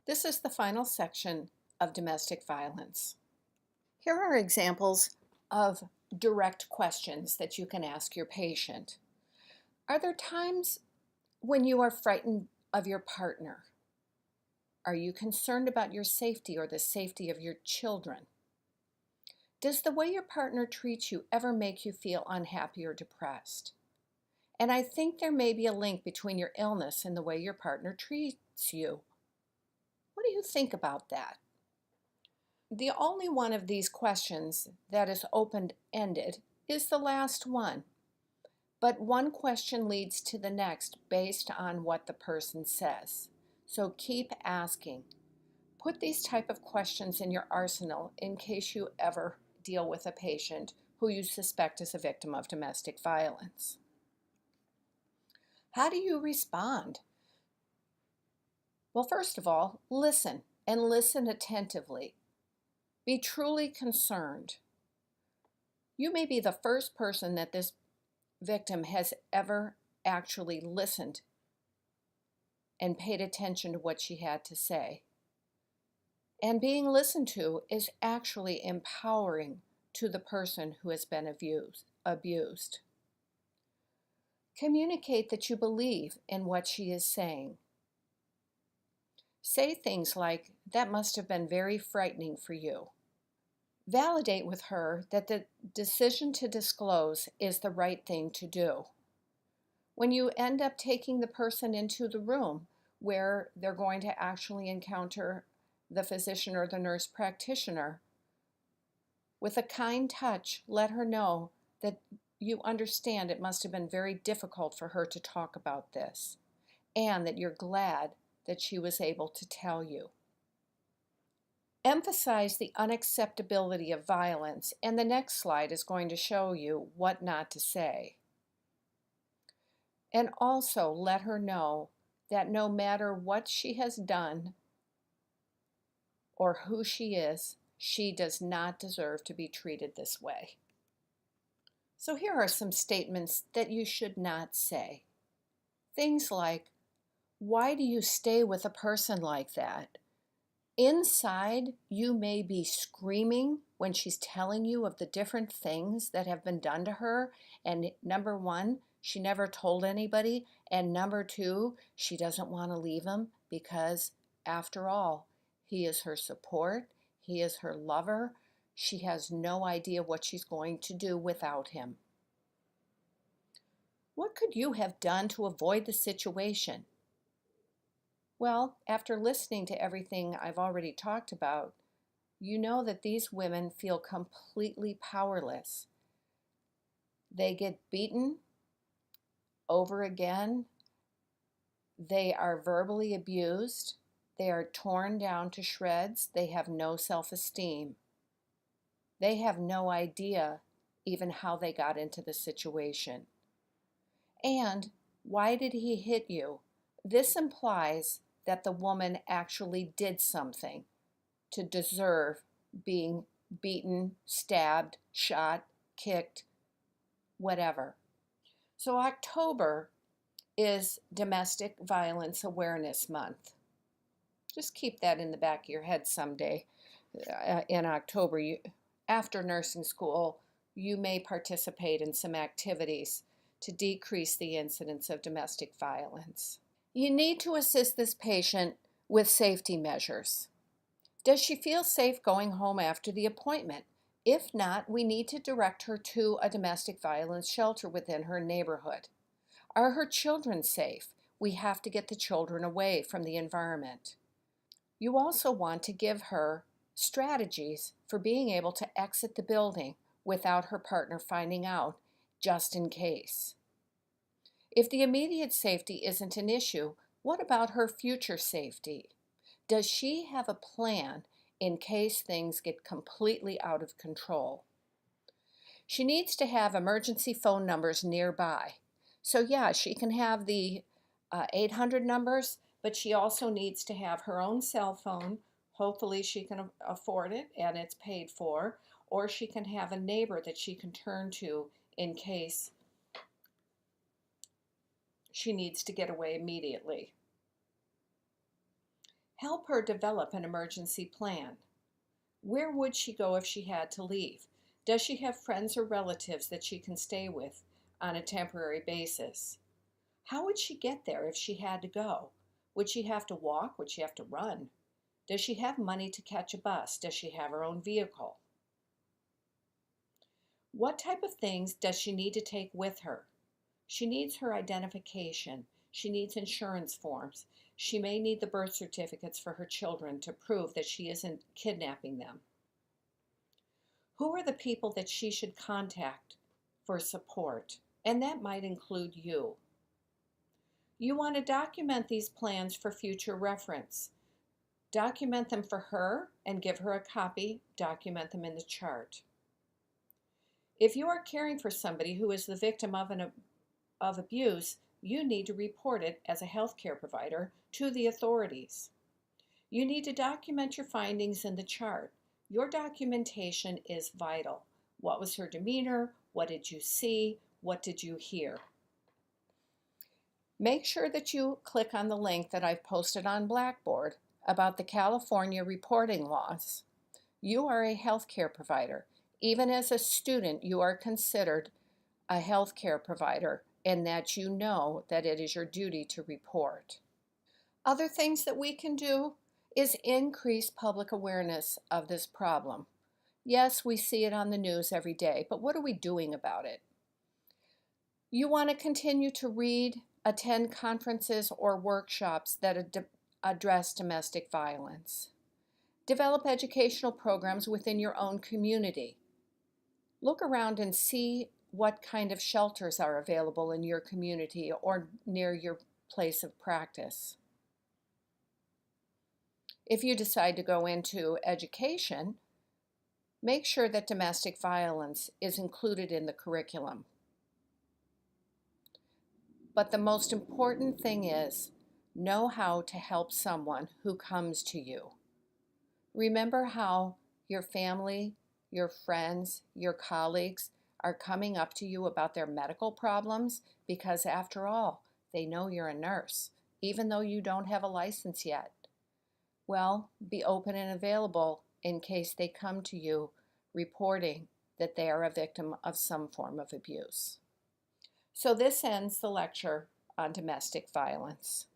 This is the final section of domestic violence. Here are examples of direct questions that you can ask your patient. Are there times when you are frightened of your partner? Are you concerned about your safety or the safety of your children? Does the way your partner treats you ever make you feel unhappy or depressed? And I think there may be a link between your illness and the way your partner treats you. What do you think about that? The only one of these questions that is open-ended is the last one. But one question leads to the next based on what the person says. So keep asking. Put these type of questions in your arsenal in case you ever deal with a patient who you suspect is a victim of domestic violence. How do you respond? Well, first of all, listen and listen attentively. Be truly concerned. You may be the first person that this victim has ever actually listened and paid attention to what she had to say. And being listened to is actually empowering to the person who has been abused. Communicate that you believe in what she is saying. Say things like, "That must have been very frightening for you." Validate with her that the decision to disclose is the right thing to do. When you end up taking the person into the room where they're going to actually encounter the physician or the nurse practitioner, with a kind touch, let her know that you understand it must have been very difficult for her to talk about this, and that you're glad that she was able to tell you. Emphasize the unacceptability of violence, and the next slide is going to show you what not to say. And also let her know that no matter what she has done or who she is, she does not deserve to be treated this way. So here are some statements that you should not say. Things like, "Why do you stay with a person like that?" Inside, you may be screaming when she's telling you of the different things that have been done to her. And number one, she never told anybody. And number two, she doesn't want to leave him because, after all, he is her support. He is her lover. She has no idea what she's going to do without him. What could you have done to avoid the situation? Well, after listening to everything I've already talked about, you know that these women feel completely powerless. They get beaten over again. They are verbally abused. They are torn down to shreds. They have no self-esteem. They have no idea even how they got into the situation. And why did he hit you? This implies that the woman actually did something to deserve being beaten, stabbed, shot, kicked, whatever. So October is Domestic Violence Awareness Month. Just keep that in the back of your head someday. In October, after nursing school, you may participate in some activities to decrease the incidence of domestic violence. You need to assist this patient with safety measures. Does she feel safe going home after the appointment? If not, we need to direct her to a domestic violence shelter within her neighborhood. Are her children safe? We have to get the children away from the environment. You also want to give her strategies for being able to exit the building without her partner finding out, just in case. If the immediate safety isn't an issue, what about her future safety? Does she have a plan in case things get completely out of control? She needs to have emergency phone numbers nearby. So yeah, she can have the 800 numbers, but she also needs to have her own cell phone. Hopefully she can afford it and it's paid for, or she can have a neighbor that she can turn to in case she needs to get away immediately. Help her develop an emergency plan. Where would she go if she had to leave? Does she have friends or relatives that she can stay with on a temporary basis? How would she get there if she had to go? Would she have to walk? Would she have to run? Does she have money to catch a bus? Does she have her own vehicle? What type of things does she need to take with her? She needs her identification. She needs insurance forms. She may need the birth certificates for her children to prove that she isn't kidnapping them. Who are the people that she should contact for support? And that might include you. You want to document these plans for future reference. Document them for her and give her a copy. Document them in the chart. If you are caring for somebody who is the victim of abuse, you need to report it as a healthcare provider to the authorities. You need to document your findings in the chart. Your documentation is vital. What was her demeanor? What did you see? What did you hear? Make sure that you click on the link that I've posted on Blackboard about the California reporting laws. You are a healthcare provider. Even as a student, you are considered a healthcare provider, and that you know that it is your duty to report. Other things that we can do is increase public awareness of this problem. Yes, we see it on the news every day, but what are we doing about it? You want to continue to read, attend conferences or workshops that address domestic violence. Develop educational programs within your own community. Look around and see what kind of shelters are available in your community or near your place of practice. If you decide to go into education, make sure that domestic violence is included in the curriculum. But the most important thing is, know how to help someone who comes to you. Remember how your family, your friends, your colleagues are coming up to you about their medical problems because, after all, they know you're a nurse, even though you don't have a license yet. Well, be open and available in case they come to you reporting that they are a victim of some form of abuse. So this ends the lecture on domestic violence.